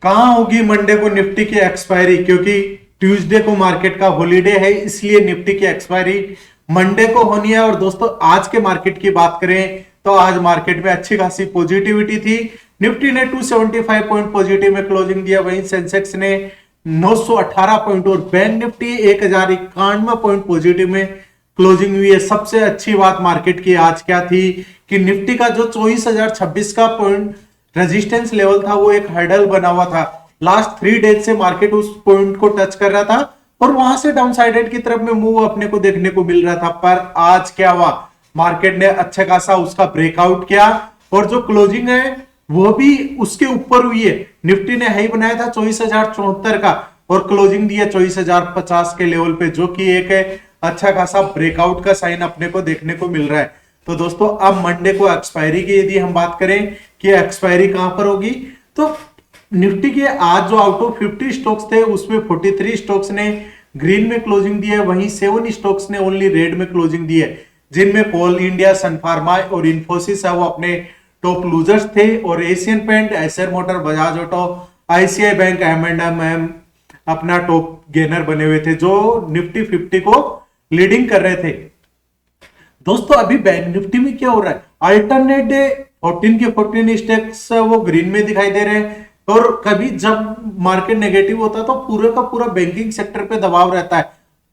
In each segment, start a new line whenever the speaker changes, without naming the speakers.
कहां होगी मंडे को निफ्टी की एक्सपायरी, क्योंकि ट्यूसडे को मार्केट का हॉलीडे है, इसलिए निफ्टी की एक्सपायरी मंडे को होनी है। और दोस्तों आज के मार्केट की बात करें तो आज मार्केट में अच्छी खासी पॉजिटिविटी थी। निफ्टी ने 275 पॉइंट पॉजिटिव में क्लोजिंग दिया, वहीं सेंसेक्स ने 918 पॉइंट और बैंक निफ्टी 1091 पॉइंट पॉजिटिव में क्लोजिंग हुई है। सबसे अच्छी बात मार्केट की आज क्या थी कि निफ्टी का जो 24,026 का पॉइंट रेजिस्टेंस लेवल था वो एक हर्डल बना हुआ था। लास्ट 3 डेज से मार्केट उस पॉइंट को टच कर रहा था और वहां से डाउनसाइडेड की तरफ में मूव अपने को देखने को मिल रहा था। पर आज क्या हुआ, मार्केट ने अच्छा खासा उसका ब्रेकआउट किया और जो क्लोजिंग है वो भी उसके ऊपर हुई है। निफ्टी ने हाई बनाया था 24,074 का और क्लोजिंग दिया 24,050 के लेवल पे, जो कि एक अच्छा खासा ब्रेकआउट का साइन अपने को देखने को मिल रहा है। तो दोस्तों अब मंडे को एक्सपायरी की यदि हम बात करें कि एक्सपायरी कहां पर होगी, तो निफ्टी के आज जो आउट ऑफ 50 स्टॉक्स थे उसमें 43 स्टॉक्स ने ग्रीन में क्लोजिंग दी है, वहीं 7 स्टॉक्स ने ओनली रेड में क्लोजिंग दी है, जिनमें कोल इंडिया, सन फार्मा और इन्फोसिस है वो अपने टॉप लूजर्स थे। और Asian paint, Eicher motor, Bajaj auto, ICICI bank, M&M अपना टॉप गेनर बने हुए थे, जो निफ्टी 50 को लीडिंग कर रहे थे। दोस्तों अभी बैंक निफ्टी में क्या हो रहा है, अल्टरनेट डे 14 के 14 स्टॉक्स वो ग्रीन में दिखाई दे रहे हैं और कभी जब मार्केट नेगेटिव होता है तो पूरे का पूरा बैंकिंग सेक्टर पे दबाव रहता है,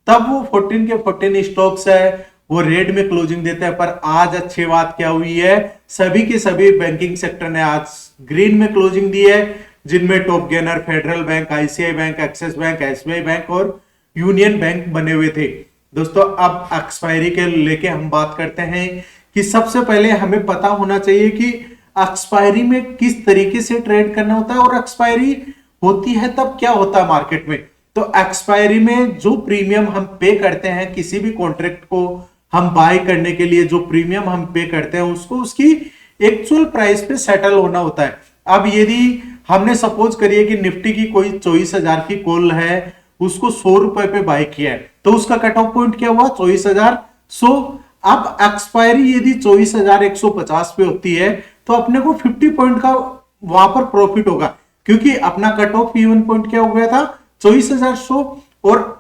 तब वो 14 के 14 स्टॉक्स है वो रेड में क्लोजिंग देते हैं। पर आज अच्छी बात क्या हुई है, सभी के सभी बैंकिंग सेक्टर ने आज ग्रीन में क्लोजिंग दी है, जिनमें top gainer federal bank, ICI bank, axis bank, SBI bank और यूनियन बैंक बने हुए थे। दोस्तों अब एक्सपायरी के लेके हम बात करते हैं कि सबसे पहले हमें पता होना चाहिए कि एक्सपायरी में किस तरीके से ट्रेड करना होता है और एक्सपायरी होती है तब क्या होता है मार्केट में। तो एक्सपायरी में जो प्रीमियम हम पे करते हैं किसी भी कॉन्ट्रैक्ट को हम बाय करने के लिए, जो प्रीमियम हम पे करते हैं उसको उसकी एक्चुअल प्राइस पे सेटल होना होता है। अब यदि हमने सपोज करिए कि निफ्टी की कोई 24,000 की कॉल है, उसको 100 रुपए पे बाय किया है, तो उसका कट ऑफ पॉइंट क्या हुआ 24,100। अब एक्सपायरी यदि 24,150 पे होती है तो अपने को 50 पॉइंट का वहां पर प्रॉफिट होगा, क्योंकि अपना कट ऑफ इवन पॉइंट क्या हो गया था 24,100। और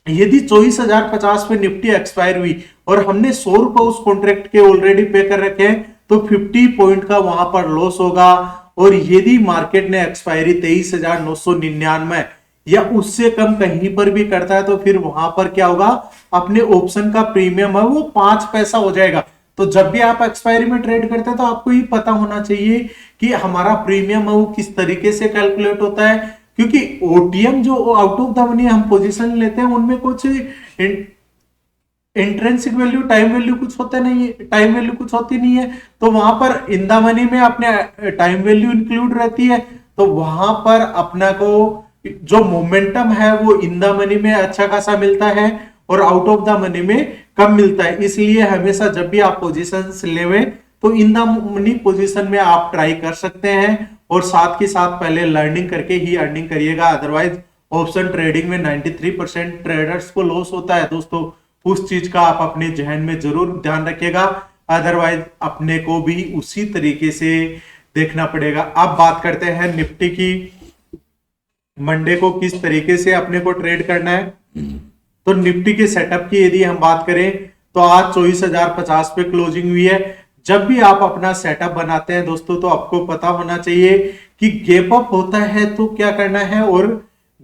यदि 24,050 पे निफ्टी एक्सपायर हुई और हमने 100 रुपए उस कॉन्ट्रैक्ट के ऑलरेडी पे कर रखे हैं तो 50 पॉइंट का वहां पर लॉस होगा। और यदि मार्केट ने एक्सपायरी 23,999 या उससे कम कहीं पर भी करता है तो फिर वहां पर क्या होगा, अपने ऑप्शन का प्रीमियम है वो 5 पैसा हो जाएगा। तो जब भी आप एक्सपायरी में ट्रेड करते हैं तो आपको ये पता होना चाहिए कि हमारा प्रीमियम है वो किस तरीके से कैलकुलेट होता है, क्योंकि ओटीएम जो आउट ऑफ द मनी हम पोजीशन लेते हैं उनमें कुछ इंट्रेंसिक वैल्यू, टाइम वैल्यू कुछ होता नहीं है, टाइम वैल्यू कुछ होती नहीं है, तो वहां पर इन द मनी में अपने टाइम वैल्यू इंक्लूड रहती है। तो वहां पर अपना को जो मोमेंटम है वो इन द मनी में अच्छा खासा मिलता है और आउट ऑफ द मनी में कम मिलता है। इसलिए हमेशा जब भी आप पोजीशंस लेवे तो इन द मनी पोजीशन में आप ट्राई कर सकते हैं और साथ के साथ पहले लर्निंग करके ही अर्निंग करिएगा। अदरवाइज ऑप्शन ट्रेडिंग में 93% ट्रेडर्स को लॉस होता है। दोस्तों उस चीज का आप अपने जहन में जरूर ध्यान रखिएगा, अदरवाइज अपने को भी उसी तरीके से देखना पड़ेगा। अब बात करते हैं निफ्टी की, मंडे को किस तरीके से अपने को ट्रेड करना है। तो निफ्टी के सेटअप की यदि हम बात करें तो आज 24,050 पे क्लोजिंग हुई है। जब भी आप अपना सेटअप बनाते हैं दोस्तों तो आपको पता होना चाहिए कि गैप अप होता है तो क्या करना है और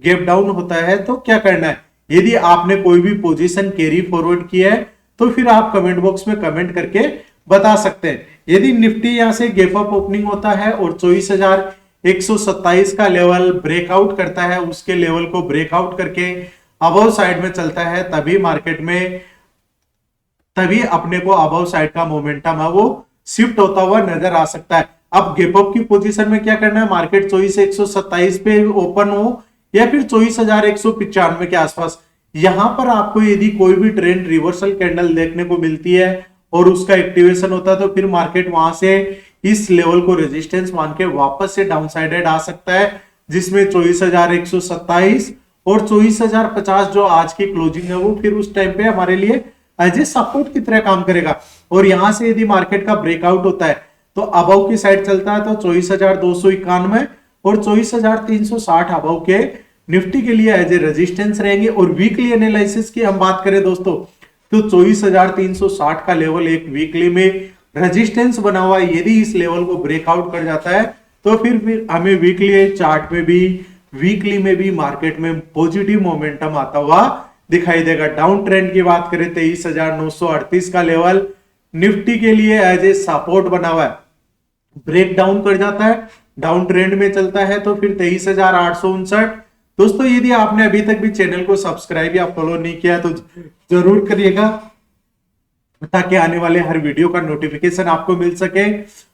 गैप डाउन होता है तो क्या करना है। यदि आपने कोई भी पोजीशन कैरी फॉरवर्ड किया है तो फिर आप कमेंट बॉक्स में कमेंट करके बता सकते हैं। यदि निफ्टी यहां से गैप अप ओपनिंग होता है और 24,127 का लेवल ब्रेकआउट करता है, उसके लेवल को ब्रेकआउट करके अबव साइड में चलता है, तभी मार्केट में तभी अपने को अबव साइड का मोमेंटम है वो शिफ्ट होता हुआ नजर आ सकता है। अब गैप अप की पोजीशन में क्या करना है, मार्केट 24,127 पे ओपन हो या फिर 24,195 के आसपास, यहां पर आपको यदि कोई भी ट्रेंड रिवर्सल कैंडल देखने को मिलती है और उसका एक्टिवेशन होता है तो फिर मार्केट वहां से इस लेवल को रेजिस्टेंस मान के वापस से डाउनसाइडेड आ सकता है, जिसमें 24,127 और 24,050 जो आज की क्लोजिंग है वो फिर उस टाइम पे हमारे लिए एज ए सपोर्ट की तरह काम करेगा। और यहां से यदि मार्केट का ब्रेकआउट होता है तो अबव की साइड चलता है तो 24,291 और 24,360 अबव के निफ्टी के लिए एज ए रेजिस्टेंस रहेंगे। और वीकली एनालिसिस की हम बात करें दोस्तों, तो 24,360 का लेवल एक वीकली में रेजिस्टेंस बना हुआ है। यदि इस लेवल को ब्रेकआउट कर जाता है तो फिर हमें वीकली चार्ट में भी, वीकली में भी मार्केट में पॉजिटिव मोमेंटम आता हुआ दिखाई देगा। डाउन ट्रेंड की बात करें, 23,938 का लेवल निफ्टी के लिए एज ए सपोर्ट बना हुआ है। ब्रेक डाउन कर जाता है, डाउन ट्रेंड में चलता है तो फिर 23,859। दोस्तों यदि आपने अभी तक भी चैनल को सब्सक्राइब या फॉलो नहीं किया तो जरूर करिएगा, ताकि आने वाले हर वीडियो का नोटिफिकेशन आपको मिल सके।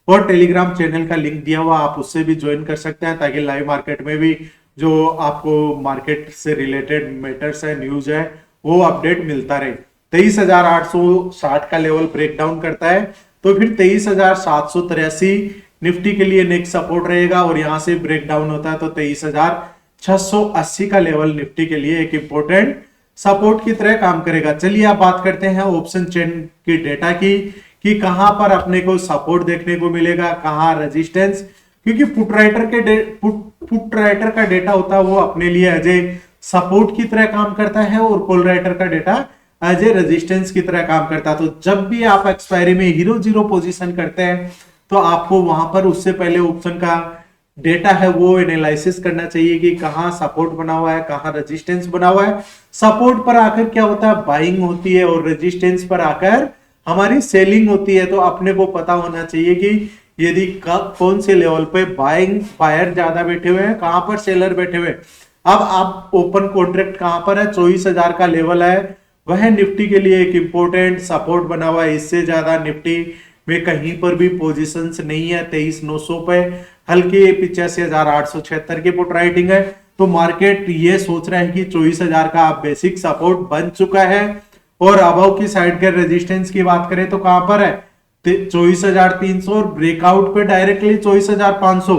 और टेलीग्राम चैनल का लिंक दिया हुआ, आप उससे भी ज्वाइन कर सकते हैं, ताकि लाइव मार्केट में भी जो आपको मार्केट से रिलेटेड मैटर्स है, न्यूज है, वो अपडेट मिलता रहे। 23,860 का लेवल ब्रेक डाउन करता है तो फिर 23,783 निफ्टी के लिए नेक्स्ट सपोर्ट रहेगा। और यहां से ब्रेक डाउन होता है तो 23,680 का लेवल निफ्टी के लिए एक इंपॉर्टेंट सपोर्ट की तरह काम करेगा। चलिए आप बात करते हैं ऑप्शन चेन की डेटा की, कि कहां पर अपने को सपोर्ट देखने को मिलेगा, कहां रेजिस्टेंस। क्योंकि पुट राइटर का डेटा होता है वो अपने लिए एज ए सपोर्ट की तरह काम करता है, और कॉल राइटर का डेटा एज ए रेजिस्टेंस की तरह काम करता है। तो जब भी आप एक्सपायरी में हीरो जीरो पोजीशन करते हैं तो आपको वहां पर उससे पहले ऑप्शन का डेटा है वो एनालिसिस करना चाहिए कि कहां सपोर्ट बना हुआ है, कहां रेजिस्टेंस बना हुआ है। सपोर्ट पर आकर क्या होता है, बाइंग होती है, और रेजिस्टेंस पर आकर हमारी सेलिंग होती है। तो अपने को पता होना चाहिए कि यदि कौन से लेवल पे बायर ज्यादा बैठे हुए हैं, कहां पर सेलर बैठे हुए हैं। अब आप ओपन कॉन्ट्रैक्ट कहां पर है, 24,000 का लेवल है, वह निफ्टी के लिए एक इंपॉर्टेंट सपोर्ट बना हुआ है। इससे ज्यादा निफ्टी में कहीं पर भी पोजीशंस नहीं है। 23,900 पे हल्की 85,876 की पुट राइटिंग है। तो मार्केट ये सोच रहा है कि 24,000 का बेसिक सपोर्ट बन चुका है। और अबव की साइड के रेजिस्टेंस की बात करें तो कहां पर है, 24,300, और ब्रेकआउट पे डायरेक्टली 24,500।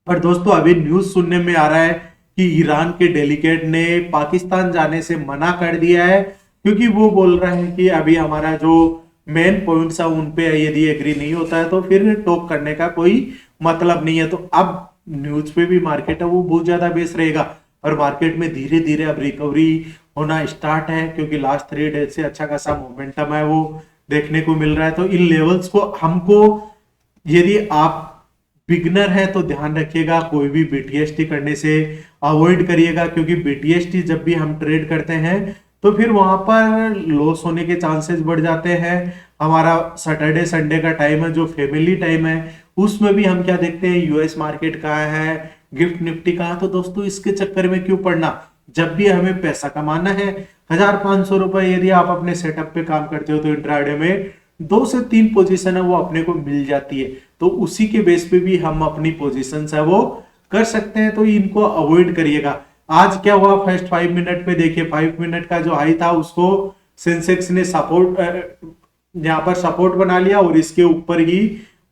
पर दोस्तों अभी न्यूज सुनने में आ रहा है कि ईरान के डेलीगेट ने पाकिस्तान जाने से मना कर दिया है, क्योंकि वो बोल रहे हैं कि अभी हमारा जो मेन पॉइंट्स है उन पे यदि एग्री नहीं होता है तो फिर टॉक करने का कोई मतलब नहीं है। तो अब न्यूज पे भी मार्केट है वो बहुत ज्यादा बेस रहेगा, और मार्केट में धीरे धीरे अब रिकवरी होना स्टार्ट है, क्योंकि लास्ट 3 डेज से अच्छा खासा मोमेंटम है वो देखने को मिल रहा है। तो इन लेवल्स को हमको, यदि आप बिगनर है तो ध्यान रखिएगा, कोई भी बीटीएसटी करने से अवॉइड करिएगा, क्योंकि बीटीएसटी जब भी हम ट्रेड करते हैं तो फिर वहां पर लॉस होने के चांसेस बढ़ जाते हैं। हमारा सैटरडे संडे का टाइम है जो फैमिली टाइम है, उसमें भी हम क्या देखते हैं, यूएस मार्केट कहाँ है, गिफ्ट निफ्टी कहाँ। तो दोस्तों इसके चक्कर में क्यों पड़ना, जब भी हमें पैसा कमाना है 1,500 रुपए यदि आप अपने सेटअप पे काम करते हो तो इंट्राडे में 2 से 3 पोजीशन है वो अपने को मिल जाती है। तो उसी के बेस पे भी हम अपनी पोजीशंस है वो कर सकते हैं। तो इनको अवॉइड करिएगा। आज क्या हुआ, फर्स्ट 5 मिनट पे देखिए, 5 मिनट का जो हाई था उसको सेंसेक्स ने सपोर्ट, यहाँ पर सपोर्ट बना लिया, और इसके ऊपर ही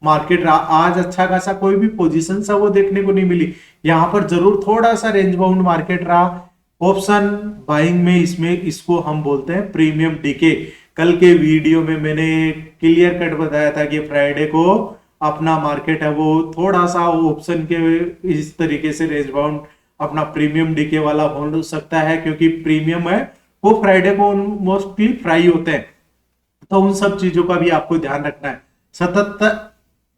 मार्केट आज अच्छा खासा कोई भी पोजीशन है वो देखने को नहीं मिली। यहाँ पर जरूर थोड़ा सा रेंज बाउंड मार्केट रहा। ऑप्शन बाइंग में इसमें इसको हम बोलते हैं प्रीमियम डीके। कल के वीडियो में मैंने क्लियर कट बताया था कि फ्राइडे को अपना मार्केट है वो थोड़ा सा ऑप्शन के इस तरीके से रेंज बाउंड अपना प्रीमियम डीके वाला हो सकता है, क्योंकि प्रीमियम है वो फ्राइडे को मोस्टली फ्राई होते हैं। तो उन सब चीजों का भी आपको ध्यान रखना है।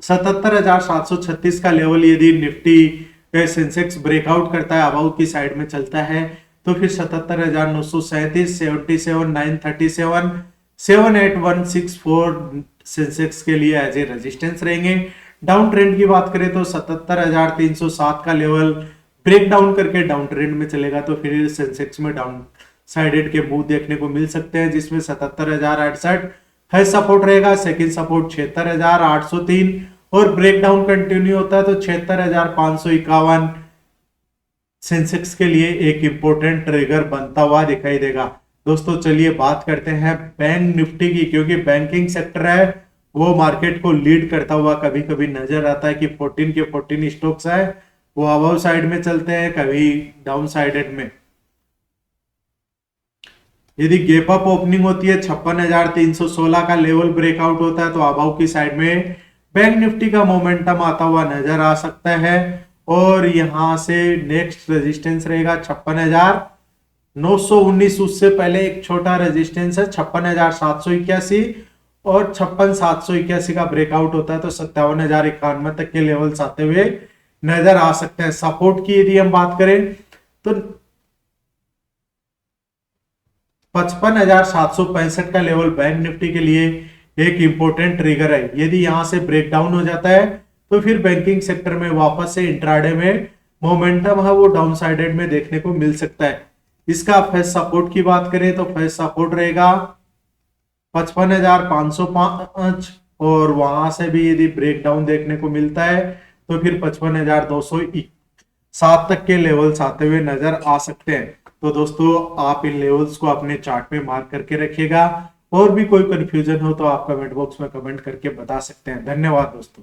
77,736 का लेवल यदि निफ्टी सेंसेक्स ब्रेकआउट करता है, अबाउ की साइड में चलता है, तो फिर 77,937, 77,937, 78,164 सेंसेक्स के लिए एज ए रेजिस्टेंस रहेंगे। डाउन ट्रेंड की बात करें तो 77,307 का लेवल ब्रेक डाउन करके डाउन ट्रेंड में चलेगा, तो फिर सेंसेक्स में डाउन साइडेड के मूव देखने को मिल सकते हैं, जिसमें 77,068 फर्स्ट सपोर्ट रहेगा, सेकंड सपोर्ट 76,803, और ब्रेक डाउन कंटिन्यू होता है तो 76,551 सेंसेक्स के लिए एक इंपॉर्टेंट ट्रिगर बनता हुआ दिखाई देगा। दोस्तों चलिए बात करते हैं बैंक निफ्टी की, क्योंकि बैंकिंग सेक्टर है वो मार्केट को लीड करता हुआ कभी कभी नजर आता है कि 14 के 14 स्टॉक्स है वो अबव साइड में चलते हैं, कभी डाउन साइडेड में। यदि गैप अप ओपनिंग होती है 56,316 का लेवल ब्रेकआउट होता है तो अबव की साइड में बैंक निफ्टी का मोमेंटम आता हुआ नजर आ सकता है। और यहां से नेक्स्ट रेजिस्टेंस रहेगा 56,919। उससे पहले एक छोटा रेजिस्टेंस है 56,781 और 56,781 का ब्रेकआउट होता है तो 57,091 तक के लेवल्स आते हुए नजर आ सकते हैं। सपोर्ट की यदि हम बात करें तो 55,765 का लेवल बैंक निफ्टी के लिए एक इंपॉर्टेंट ट्रिगर है। यदि यहां से ब्रेकडाउन हो जाता है तो फिर बैंकिंग सेक्टर में वापस से इंट्राडे में मोमेंटम है वो डाउन साइडेड में देखने को मिल सकता है। इसका फेस सपोर्ट की बात करें तो फेस सपोर्ट रहेगा 55,505 और वहां से भी यदि ब्रेकडाउन देखने को मिलता है तो फिर 55,207 तक के लेवल्स आते हुए नजर आ सकते हैं। तो दोस्तों आप इन लेवल्स को अपने चार्ट में मार्क करके रखिएगा। और भी कोई कंफ्यूजन हो तो आप कमेंट बॉक्स में कमेंट करके बता सकते हैं। धन्यवाद दोस्तों।